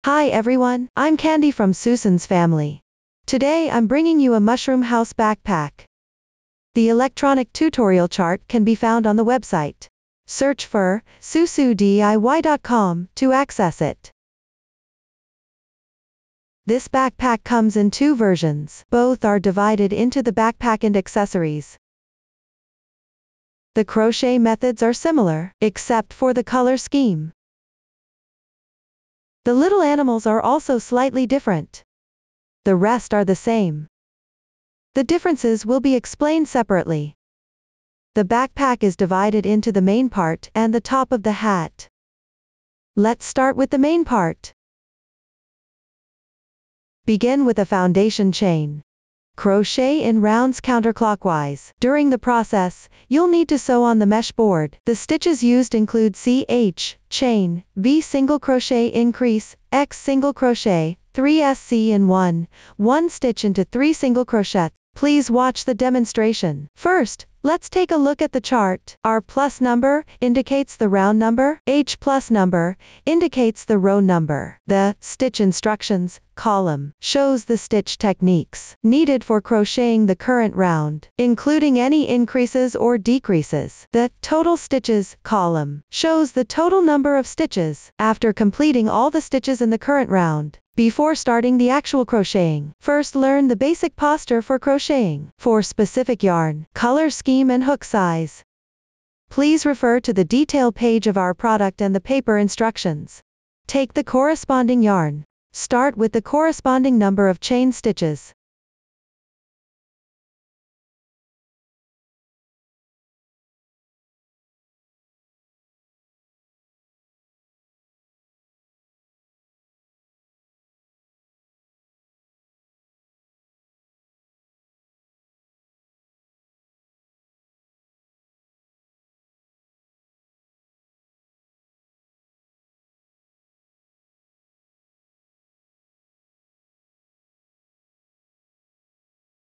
Hi everyone, I'm Candy from Susan's family. Today I'm bringing you a mushroom house backpack. The electronic tutorial chart can be found on the website. Search for susudiy.com to access it. This backpack comes in two versions. Both are divided into the backpack and accessories. The crochet methods are similar, except for the color scheme. The little animals are also slightly different. The rest are the same. The differences will be explained separately. The backpack is divided into the main part and the top of the hat. Let's start with the main part. Begin with a foundation chain. Crochet in rounds counterclockwise. During the process, you'll need to sew on the mesh board. The stitches used include CH, chain, V single crochet increase, X single crochet, 3 SC in 1 stitch into 3 single crochet. Please watch the demonstration. First, let's take a look at the chart. R plus number indicates the round number. H plus number indicates the row number. The stitch instructions column shows the stitch techniques needed for crocheting the current round, including any increases or decreases. The total stitches column shows the total number of stitches after completing all the stitches in the current round. Before starting the actual crocheting, first learn the basic posture for crocheting. For specific yarn, color scheme and hook size, please refer to the detail page of our product and the paper instructions. Take the corresponding yarn. Start with the corresponding number of chain stitches.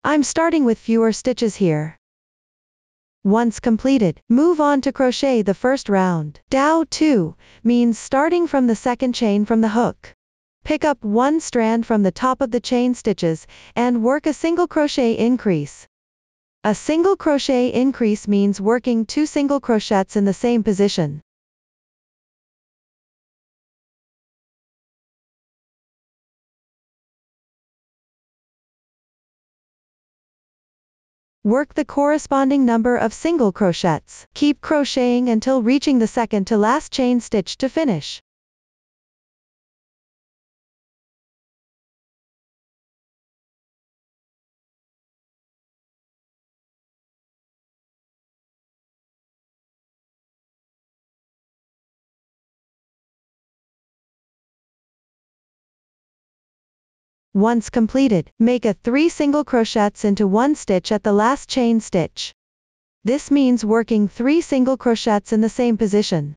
I'm starting with fewer stitches here. Once completed, move on to crochet the first round. Dow 2 means starting from the second chain from the hook. Pick up one strand from the top of the chain stitches and work a single crochet increase. A single crochet increase means working 2 single crochets in the same position. Work the corresponding number of single crochets. Keep crocheting until reaching the second to last chain stitch to finish. Once completed, make a 3 single crochets into 1 stitch at the last chain stitch. This means working 3 single crochets in the same position.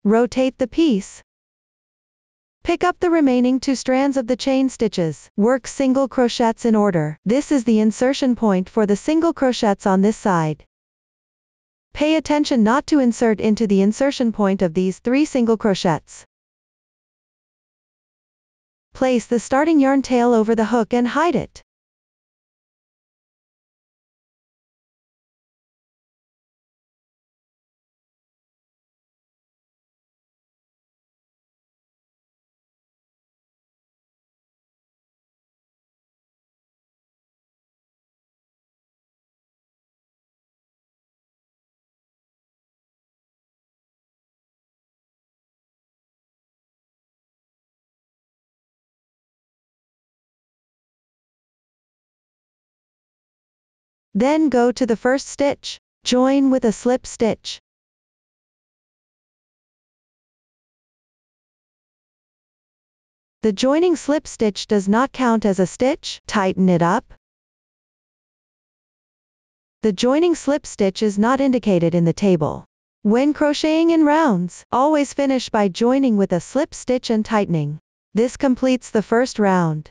Rotate the piece. Pick up the remaining 2 strands of the chain stitches. Work single crochets in order. This is the insertion point for the single crochets on this side. Pay attention not to insert into the insertion point of these 3 single crochets. Place the starting yarn tail over the hook and hide it. Then go to the first stitch. Join with a slip stitch. The joining slip stitch does not count as a stitch. Tighten it up. The joining slip stitch is not indicated in the table. When crocheting in rounds, always finish by joining with a slip stitch and tightening. This completes the first round.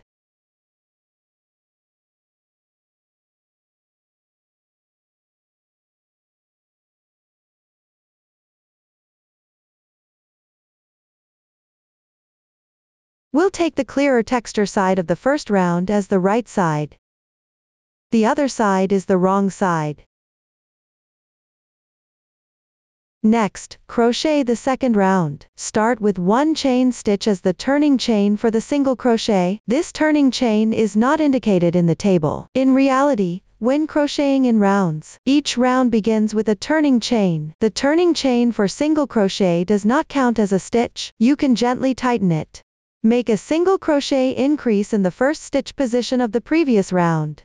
We'll take the clearer texture side of the first round as the right side. The other side is the wrong side. Next, crochet the second round. Start with one chain stitch as the turning chain for the single crochet. This turning chain is not indicated in the table. In reality, when crocheting in rounds, each round begins with a turning chain. The turning chain for single crochet does not count as a stitch. You can gently tighten it. Make a single crochet increase in the first stitch position of the previous round,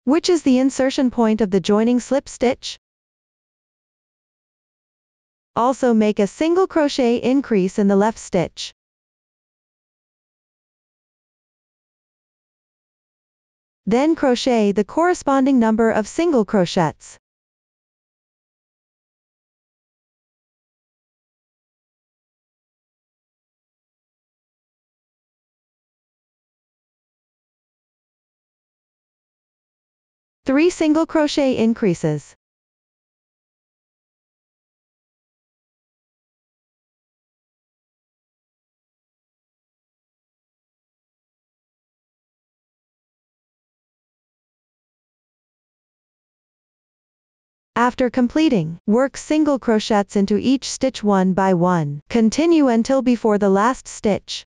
which is the insertion point of the joining slip stitch. Also make a single crochet increase in the left stitch. Then crochet the corresponding number of single crochets. Three single crochet increases. After completing, work single crochets into each stitch one by one. Continue until before the last stitch.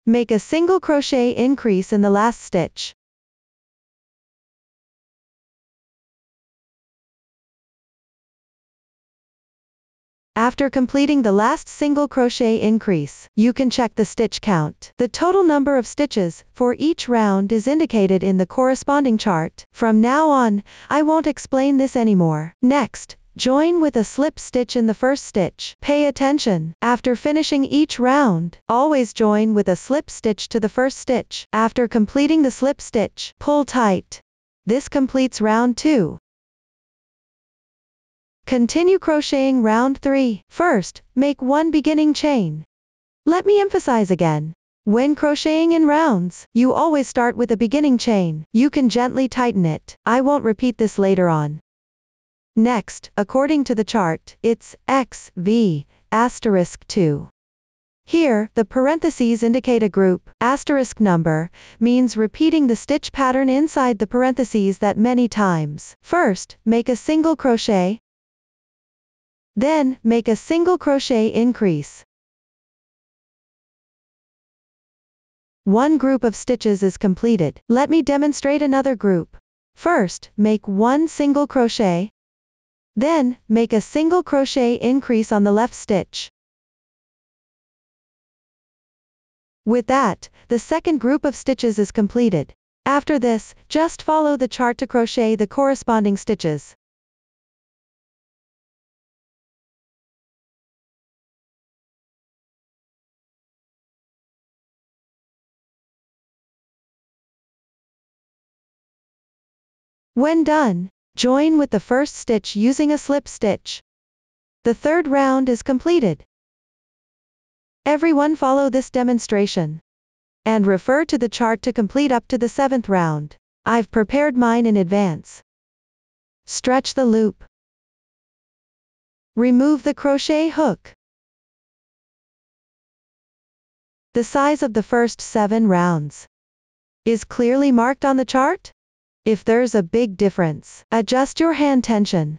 Make a single crochet increase in the last stitch. After completing the last single crochet increase, you can check the stitch count. The total number of stitches for each round is indicated in the corresponding chart. From now on, I won't explain this anymore. Next, join with a slip stitch in the first stitch. Pay attention. After finishing each round, always join with a slip stitch to the first stitch. After completing the slip stitch, pull tight. This completes round 2. Continue crocheting round 3. First, make one beginning chain. Let me emphasize again. When crocheting in rounds, you always start with a beginning chain. You can gently tighten it. I won't repeat this later on. Next, according to the chart, it's XV*2. Here, the parentheses indicate a group. Asterisk number means repeating the stitch pattern inside the parentheses that many times. First, make a single crochet. Then, make a single crochet increase. One group of stitches is completed. Let me demonstrate another group. First, make one single crochet. Then, make a single crochet increase on the left stitch. With that, the second group of stitches is completed. After this, just follow the chart to crochet the corresponding stitches. When done, join with the first stitch using a slip stitch. The third round is completed. Everyone follow this demonstration. And refer to the chart to complete up to the 7th round. I've prepared mine in advance. Stretch the loop. Remove the crochet hook. The size of the first 7 rounds is clearly marked on the chart. If there's a big difference, adjust your hand tension.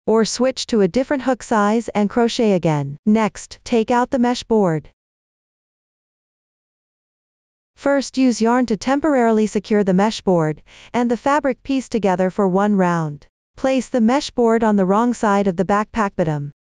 Or switch to a different hook size and crochet again. Next, take out the mesh board. First, use yarn to temporarily secure the mesh board and the fabric piece together for one round. Place the mesh board on the wrong side of the backpack bottom.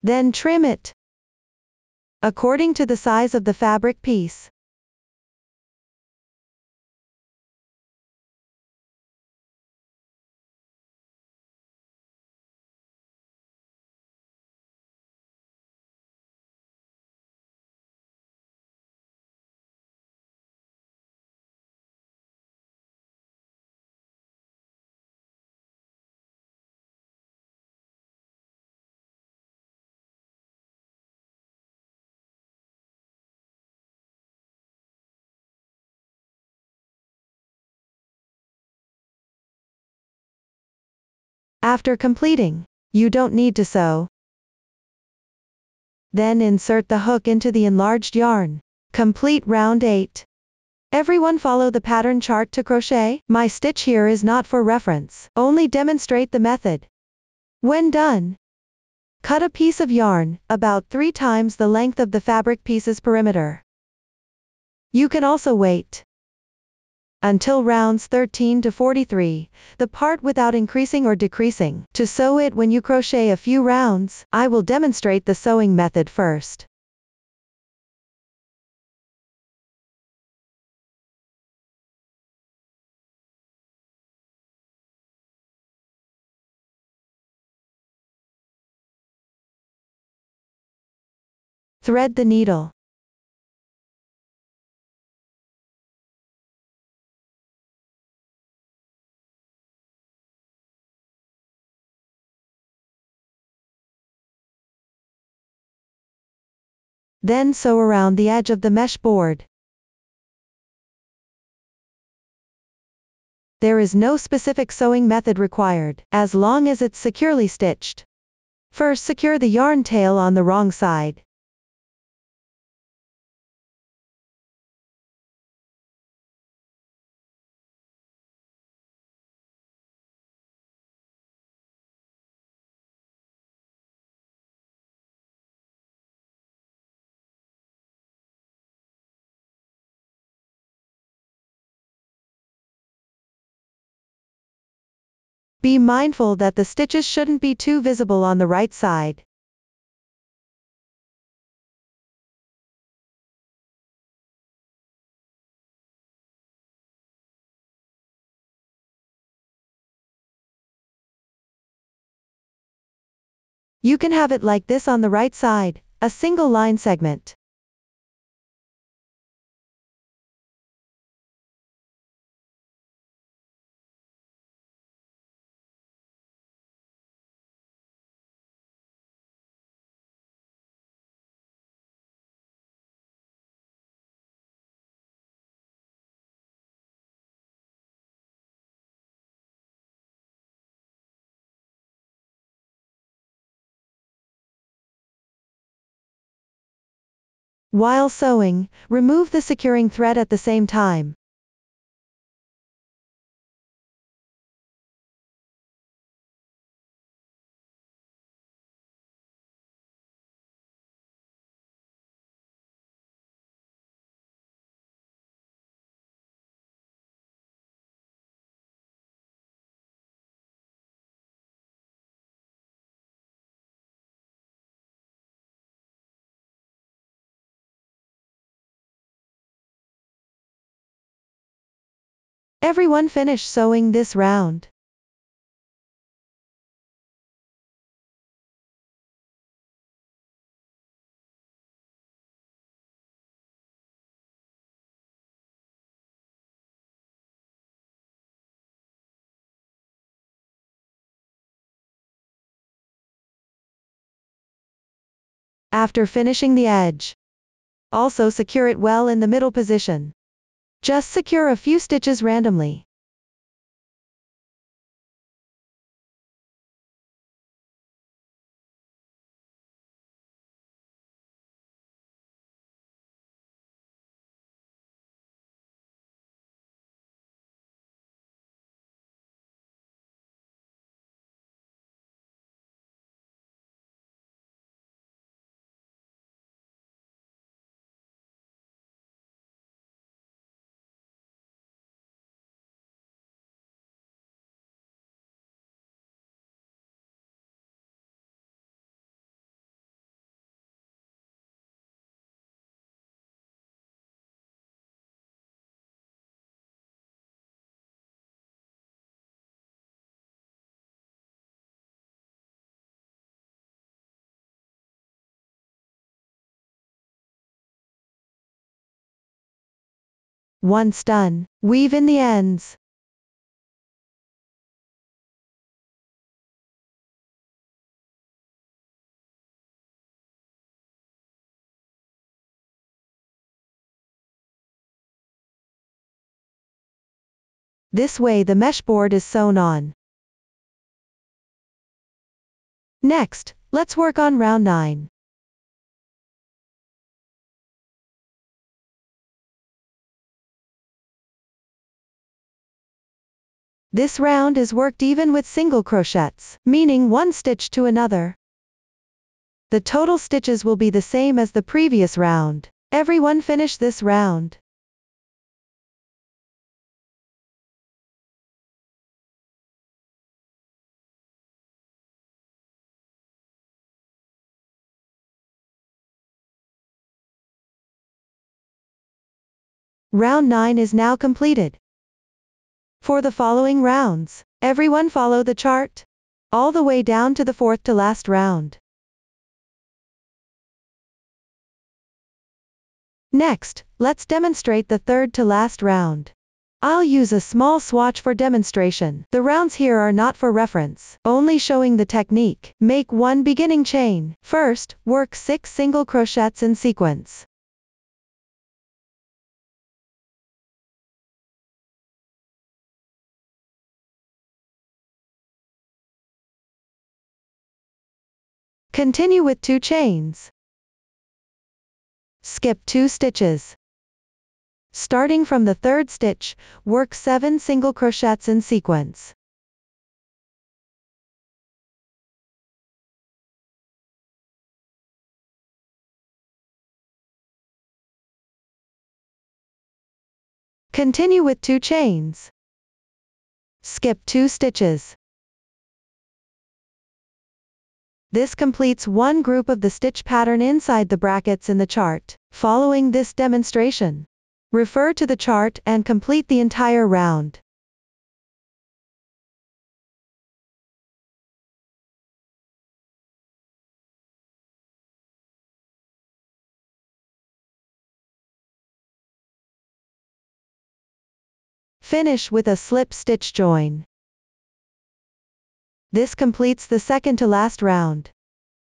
Then trim it according to the size of the fabric piece. After completing, you don't need to sew. Then insert the hook into the enlarged yarn. Complete round 8. Everyone follow the pattern chart to crochet. My stitch here is not for reference, only demonstrate the method. When done, cut a piece of yarn, about 3 times the length of the fabric piece's perimeter. You can also wait until rounds 13 to 43, the part without increasing or decreasing, to sew it when you crochet a few rounds. I will demonstrate the sewing method first. Thread the needle. Then sew around the edge of the mesh board. There is no specific sewing method required, as long as it's securely stitched. First, secure the yarn tail on the wrong side. Be mindful that the stitches shouldn't be too visible on the right side. You can have it like this on the right side, a single line segment. While sewing, remove the securing thread at the same time. Everyone finish sewing this round. After finishing the edge, also secure it well in the middle position. Just secure a few stitches randomly. Once done, weave in the ends. This way the mesh board is sewn on. Next, let's work on round 9. This round is worked even with single crochets, meaning one stitch to another. The total stitches will be the same as the previous round. Everyone finish this round. Round 9 is now completed. For the following rounds, everyone follow the chart all the way down to the fourth to last round. Next, let's demonstrate the third to last round. I'll use a small swatch for demonstration. The rounds here are not for reference, only showing the technique. Make one beginning chain. First, work 6 single crochets in sequence. Continue with 2 chains. Skip 2 stitches. Starting from the 3rd stitch, work 7 single crochets in sequence. Continue with 2 chains. Skip 2 stitches. This completes one group of the stitch pattern inside the brackets in the chart. Following this demonstration, refer to the chart and complete the entire round. Finish with a slip stitch join. This completes the second to last round.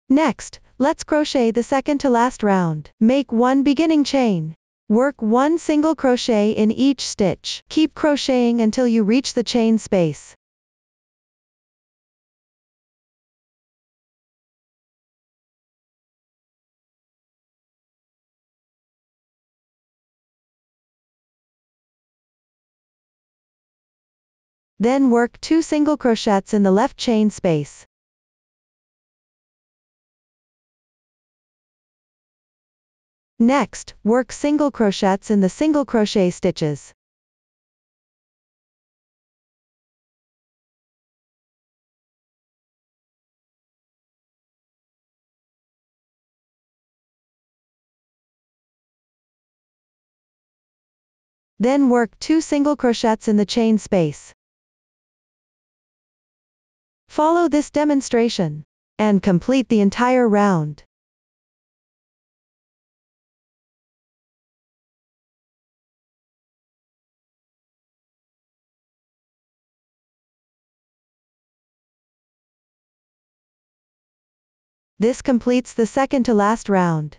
Next, let's crochet the second to last round. Make one beginning chain. Work 1 single crochet in each stitch. Keep crocheting until you reach the chain space. Then work 2 single crochets in the left chain space. Next, work single crochets in the single crochet stitches. Then work 2 single crochets in the chain space. Follow this demonstration and complete the entire round. This completes the second to last round.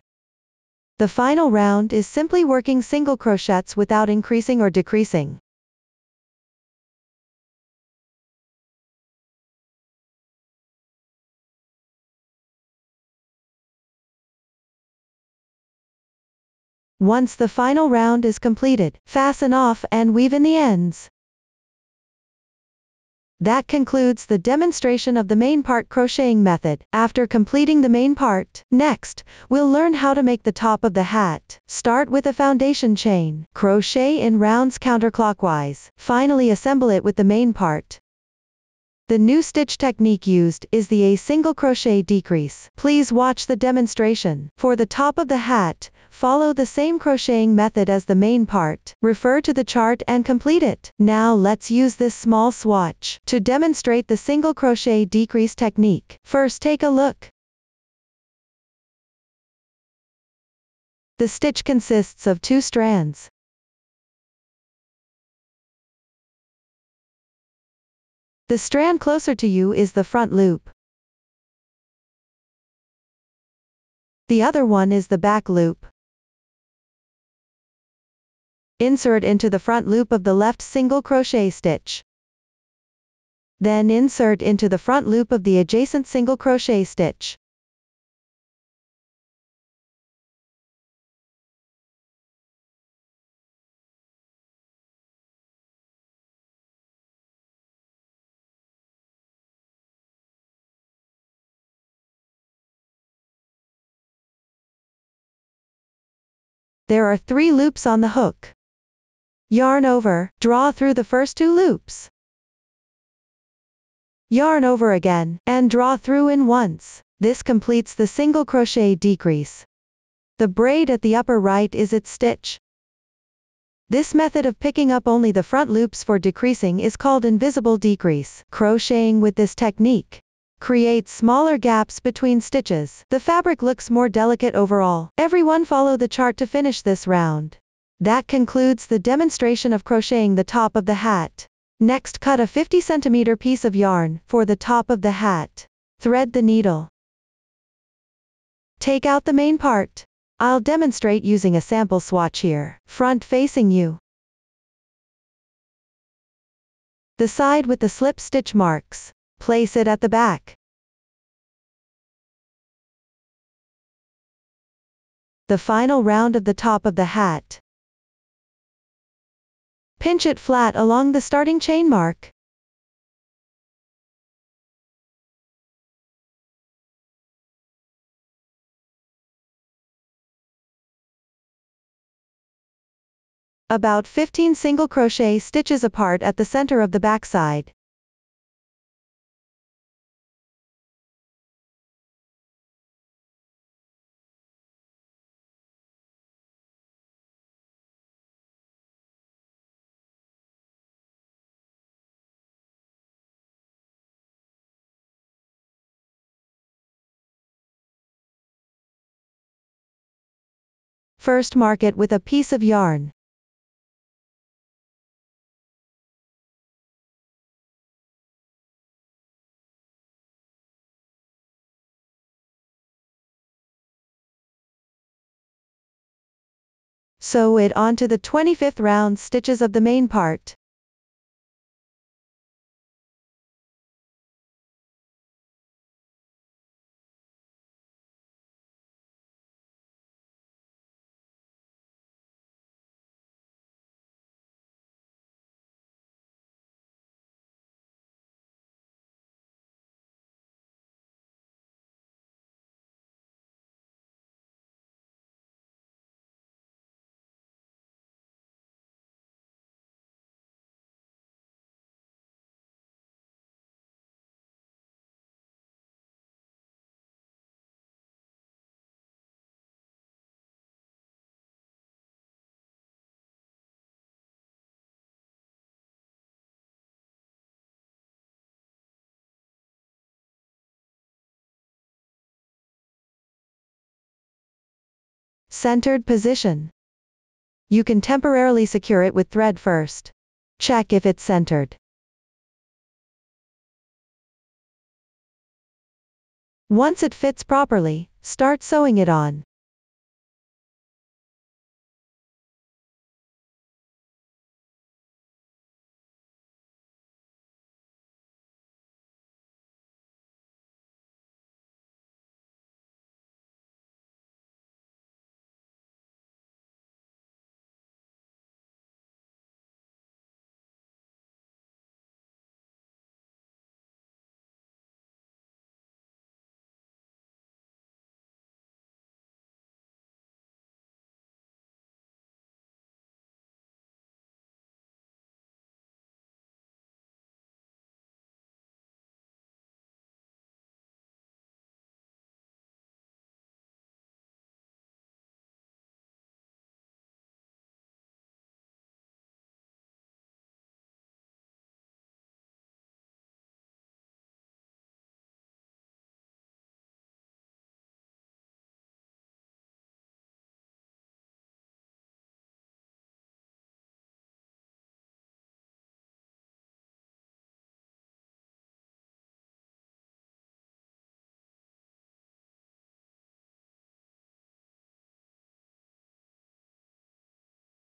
The final round is simply working single crochets without increasing or decreasing. Once the final round is completed, fasten off and weave in the ends. That concludes the demonstration of the main part crocheting method. After completing the main part, next, we'll learn how to make the top of the hat. Start with a foundation chain. Crochet in rounds counterclockwise. Finally assemble it with the main part. The new stitch technique used is the A single crochet decrease. Please watch the demonstration. For the top of the hat, follow the same crocheting method as the main part. Refer to the chart and complete it. Now let's use this small swatch to demonstrate the single crochet decrease technique. First take a look. The stitch consists of 2 strands. The strand closer to you is the front loop. The other one is the back loop. Insert into the front loop of the left single crochet stitch. Then insert into the front loop of the adjacent single crochet stitch. There are 3 loops on the hook. Yarn over, draw through the first 2 loops. Yarn over again, and draw through in once. This completes the single crochet decrease. The braid at the upper right is its stitch. This method of picking up only the front loops for decreasing is called invisible decrease. Crocheting with this technique creates smaller gaps between stitches. The fabric looks more delicate overall. Everyone follow the chart to finish this round. That concludes the demonstration of crocheting the top of the hat. Next, cut a 50 cm piece of yarn for the top of the hat. Thread the needle. Take out the main part. I'll demonstrate using a sample swatch here. Front facing you. The side with the slip stitch marks. Place it at the back. The final round of the top of the hat. Pinch it flat along the starting chain mark. About 15 single crochet stitches apart at the center of the backside. First, mark it with a piece of yarn. Sew it onto the 25th round stitches of the main part. Centered position. You can temporarily secure it with thread first. Check if it's centered. Once it fits properly, start sewing it on.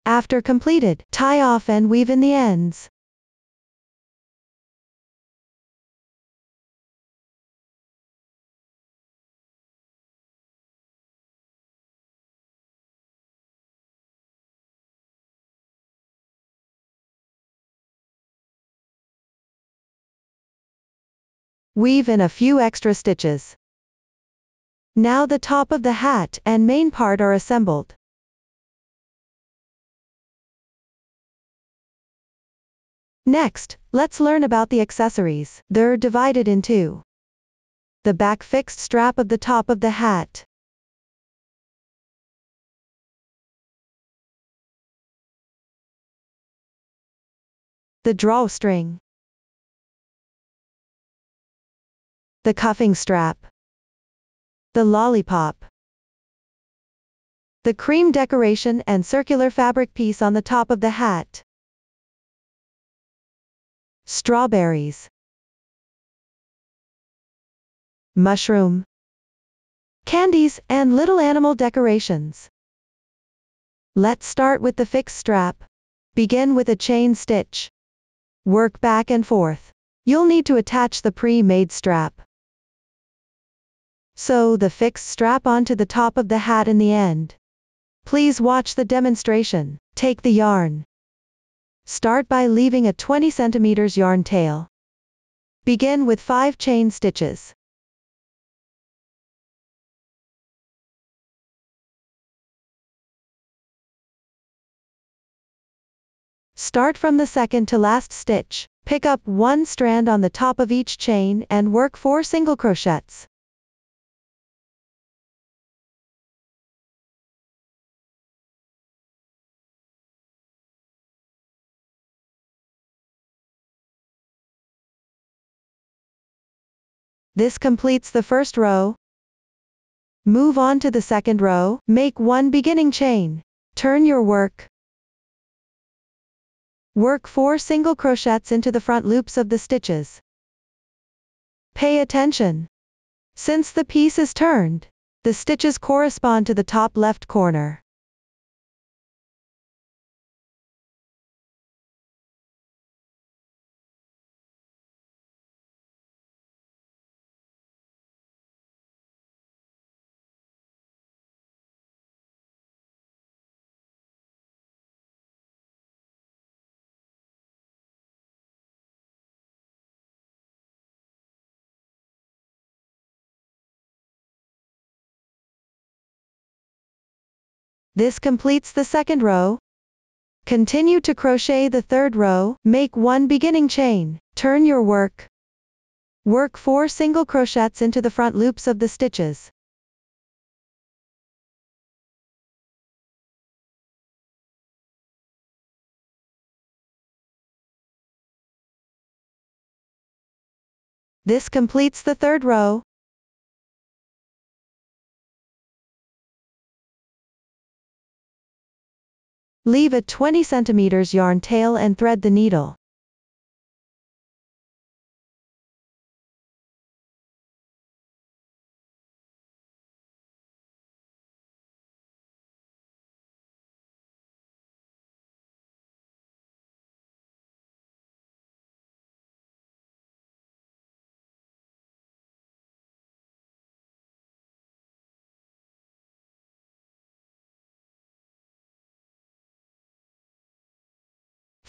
After completed, tie off and weave in the ends. Weave in a few extra stitches. Now the top of the hat and main part are assembled. Next, let's learn about the accessories. They're divided in two. The back fixed strap of the top of the hat. The drawstring. The cuffing strap. The lollipop. The cream decoration and circular fabric piece on the top of the hat. Strawberries. Mushroom. Candies, and little animal decorations. Let's start with the fixed strap. Begin with a chain stitch. Work back and forth. You'll need to attach the pre-made strap. Sew the fixed strap onto the top of the hat in the end. Please watch the demonstration. Take the yarn. Start by leaving a 20 cm yarn tail. Begin with 5 chain stitches. Start from the second to last stitch. Pick up one strand on the top of each chain and work 4 single crochets. This completes the first row. Move on to the second row. Make 1 beginning chain. Turn your work. Work 4 single crochets into the front loops of the stitches. Pay attention. Since the piece is turned, the stitches correspond to the top left corner. This completes the second row. Continue to crochet the third row. Make 1 beginning chain. Turn your work. Work 4 single crochets into the front loops of the stitches. This completes the third row. Leave a 20 cm yarn tail and thread the needle.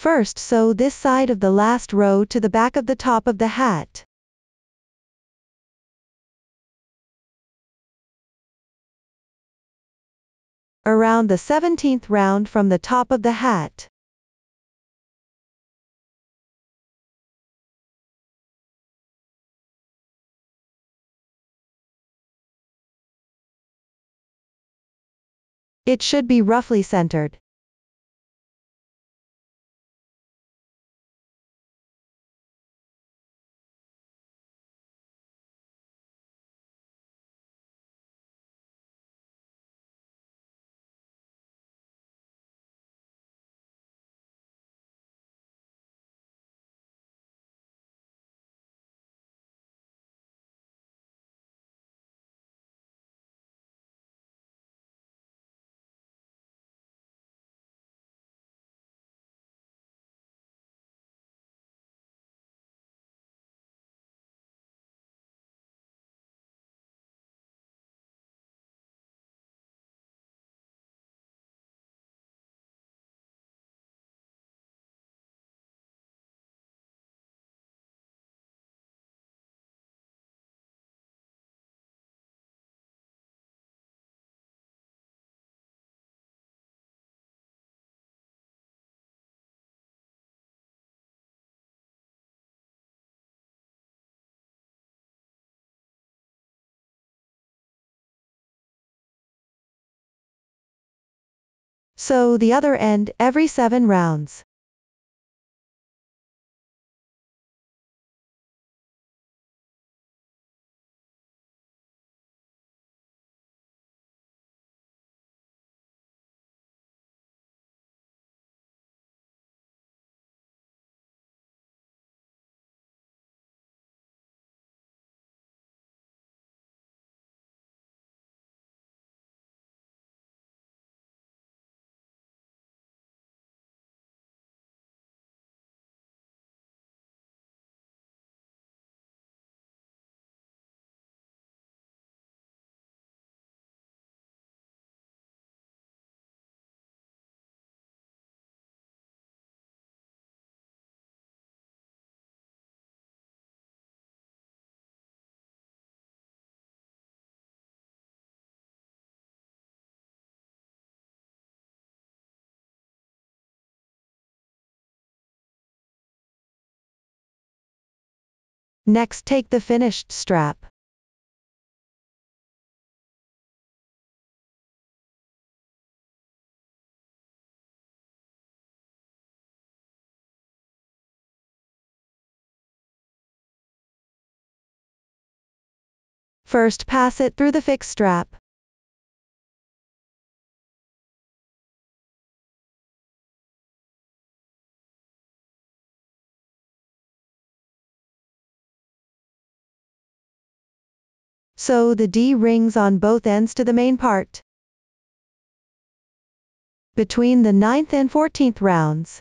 First, sew this side of the last row to the back of the top of the hat. Around the 17th round from the top of the hat. It should be roughly centered. Sew the other end every 7 rounds. Next, take the finished strap. First, pass it through the fixed strap. Sew the D-rings on both ends to the main part. Between the 9th and 14th rounds.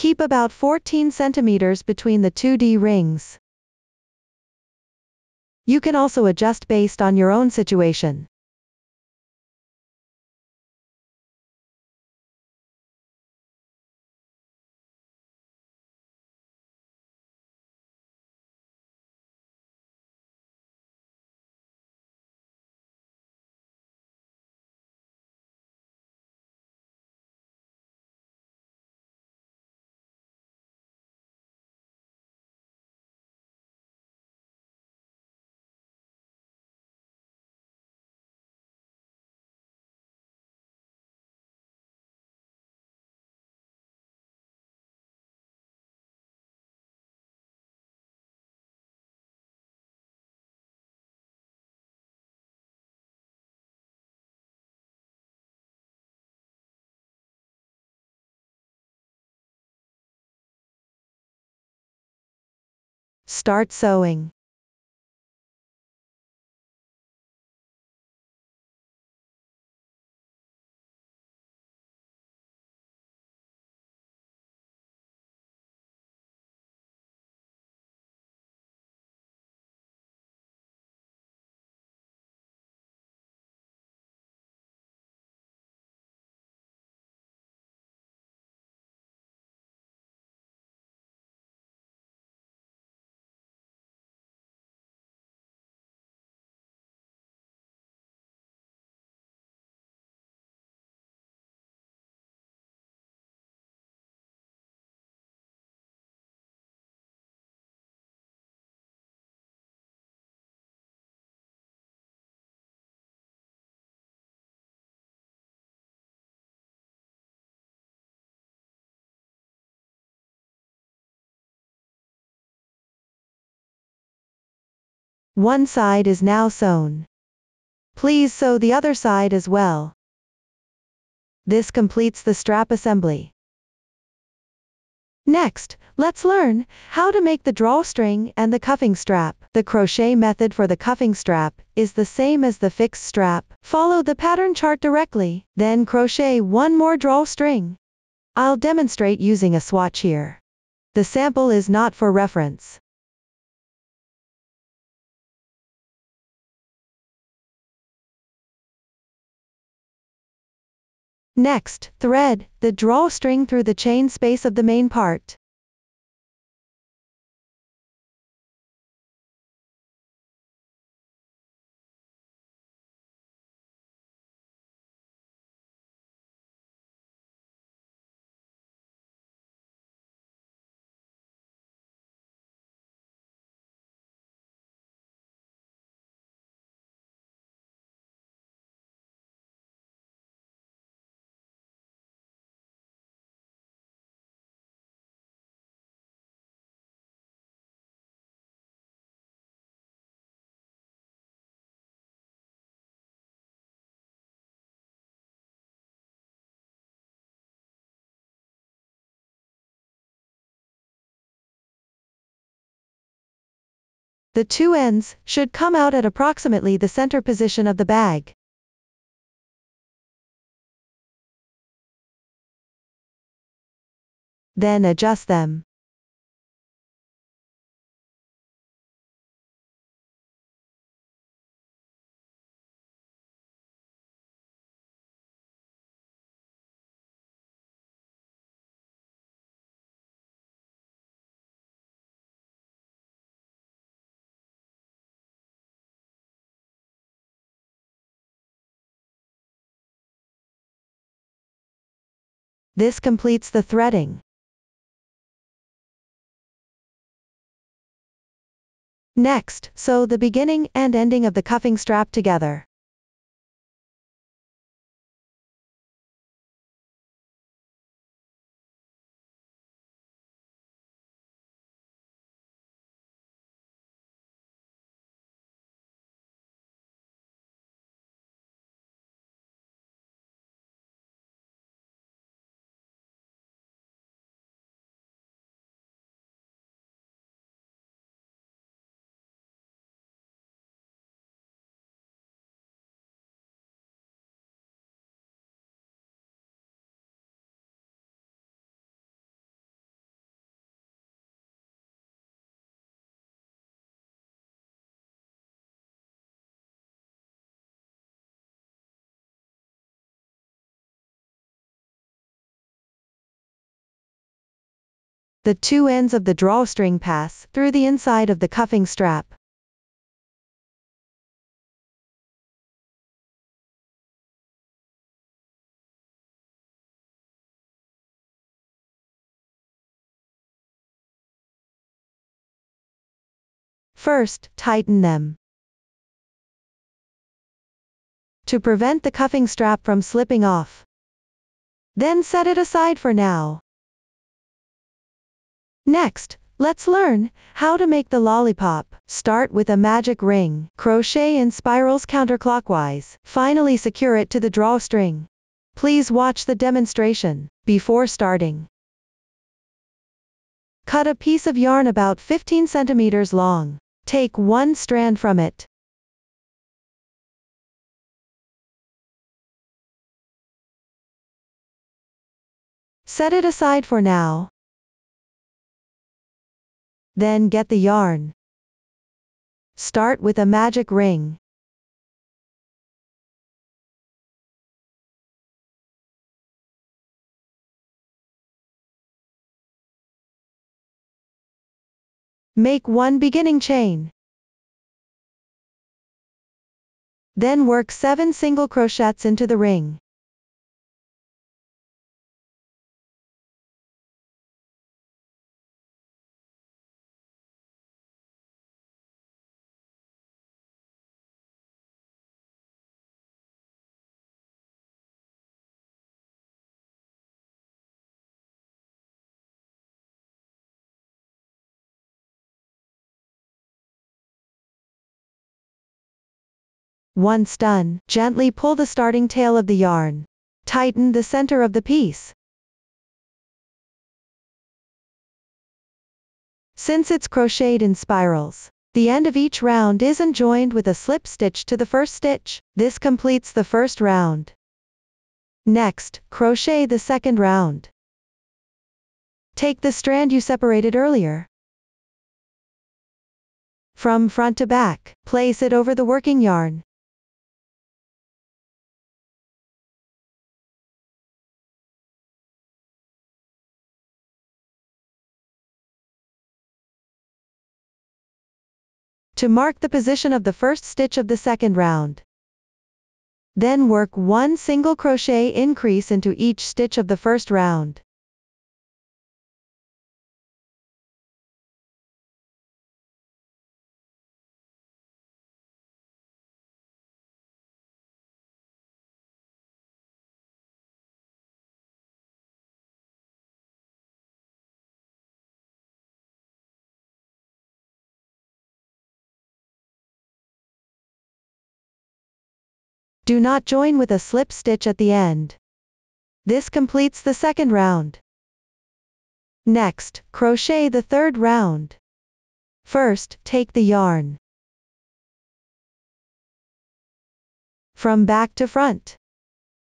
Keep about 14 centimeters between the 2 D-rings. You can also adjust based on your own situation. Start sewing. One side is now sewn. Please sew the other side as well. This completes the strap assembly. Next, let's learn how to make the drawstring and the cuffing strap. The crochet method for the cuffing strap is the same as the fixed strap. Follow the pattern chart directly, then crochet one more drawstring. I'll demonstrate using a swatch here. The sample is not for reference. Next, thread the drawstring through the chain space of the main part. The two ends should come out at approximately the center position of the bag. Then adjust them. This completes the threading. Next, sew the beginning and ending of the cuffing strap together. The two ends of the drawstring pass through the inside of the cuffing strap. First, tighten them. To prevent the cuffing strap from slipping off. Then set it aside for now. Next, let's learn how to make the lollipop. Start with a magic ring. Crochet in spirals counterclockwise. Finally secure it to the drawstring. Please watch the demonstration. Before starting, cut a piece of yarn about 15 centimeters long. Take one strand from it. Set it aside for now. Then get the yarn. Start with a magic ring. Make one beginning chain. Then work 7 single crochets into the ring. Once done, gently pull the starting tail of the yarn. Tighten the center of the piece. Since it's crocheted in spirals, the end of each round isn't joined with a slip stitch to the first stitch. This completes the first round. Next, crochet the second round. Take the strand you separated earlier. From front to back, place it over the working yarn. To mark the position of the first stitch of the second round. Then work one single crochet increase into each stitch of the first round. Do not join with a slip stitch at the end. This completes the second round. Next, crochet the third round. First, take the yarn from back to front.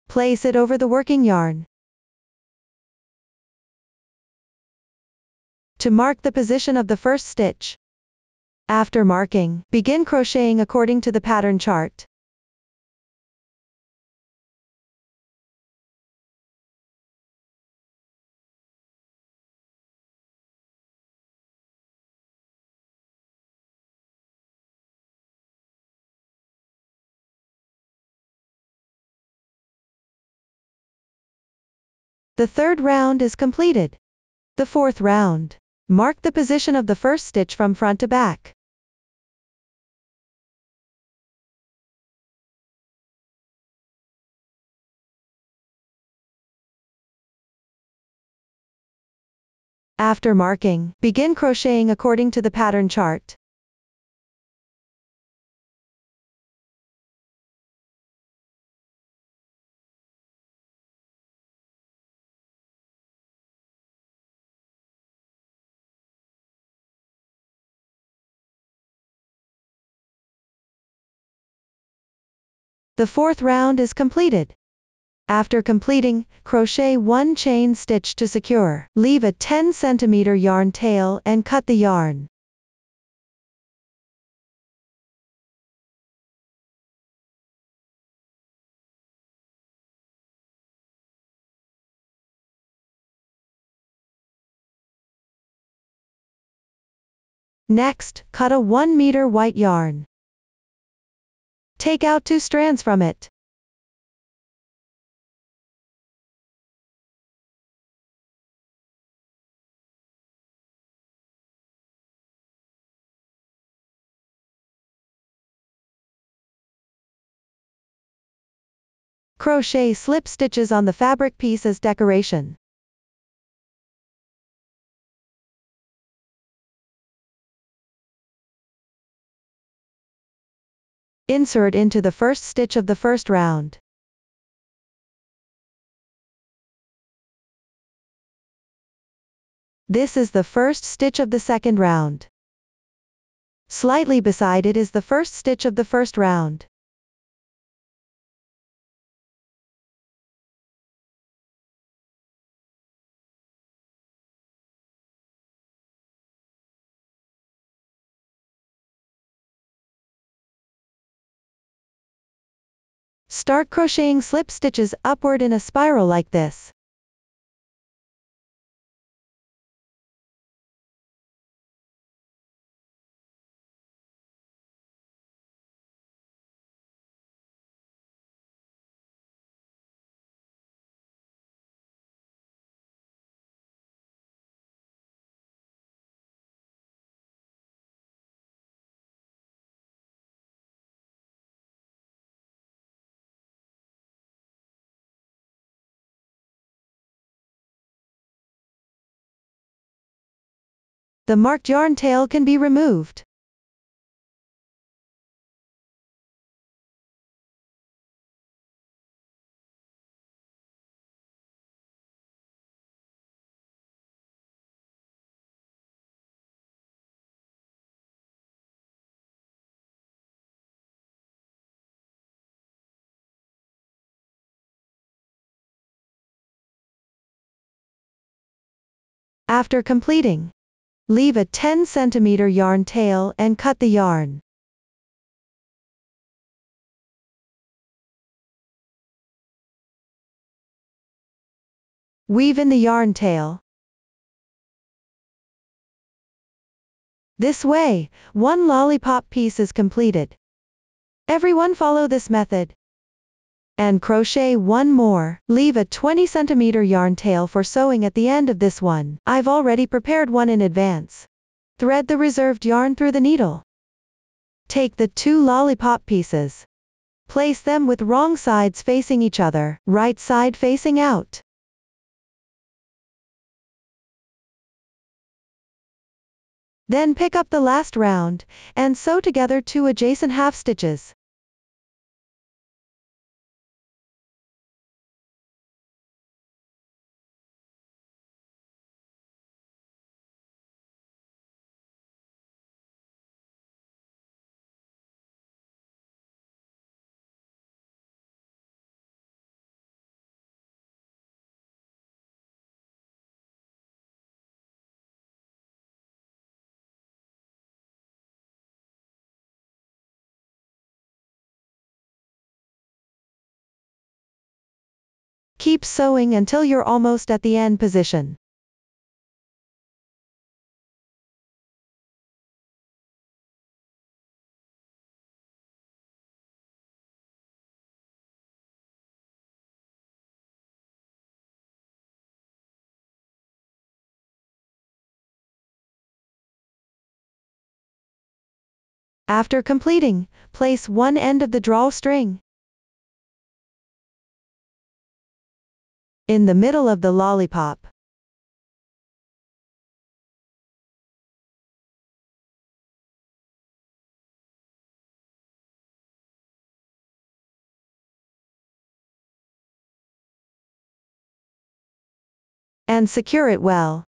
Place it over the working yarn. To mark the position of the first stitch. After marking, begin crocheting according to the pattern chart. The third round is completed. The fourth round. Mark the position of the first stitch from front to back. After marking, begin crocheting according to the pattern chart. The fourth round is completed. After completing, crochet 1 chain stitch to secure. Leave a 10 cm yarn tail and cut the yarn. Next, cut a 1 meter white yarn. Take out 2 strands from it. Crochet slip stitches on the fabric piece as decoration. Insert into the first stitch of the first round. This is the first stitch of the second round. Slightly beside it is the first stitch of the first round. Start crocheting slip stitches upward in a spiral like this. The marked yarn tail can be removed. After completing, leave a 10 cm yarn tail and cut the yarn. Weave in the yarn tail. This way, one lollipop piece is completed. Everyone follow this method. And crochet one more. Leave a 20 cm yarn tail for sewing at the end of this one. I've already prepared one in advance. Thread the reserved yarn through the needle. Take the 2 lollipop pieces. Place them with wrong sides facing each other, right side facing out. Then pick up the last round, and sew together 2 adjacent half stitches. Keep sewing until you're almost at the end position. After completing, place one end of the drawstring in the middle of the lollipop. And secure it well.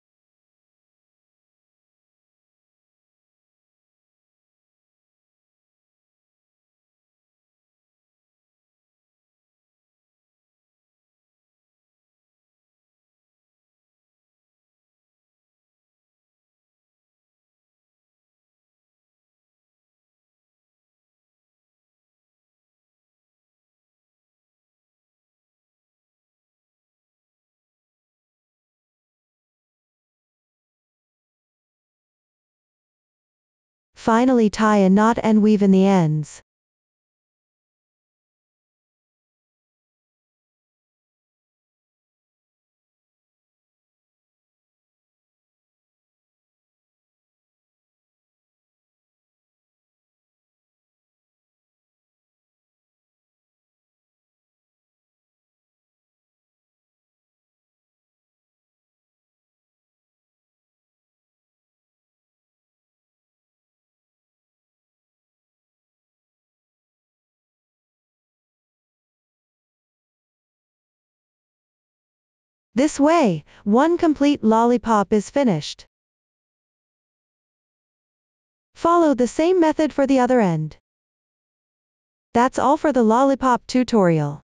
Finally, tie a knot and weave in the ends. This way, one complete lollipop is finished. Follow the same method for the other end. That's all for the lollipop tutorial.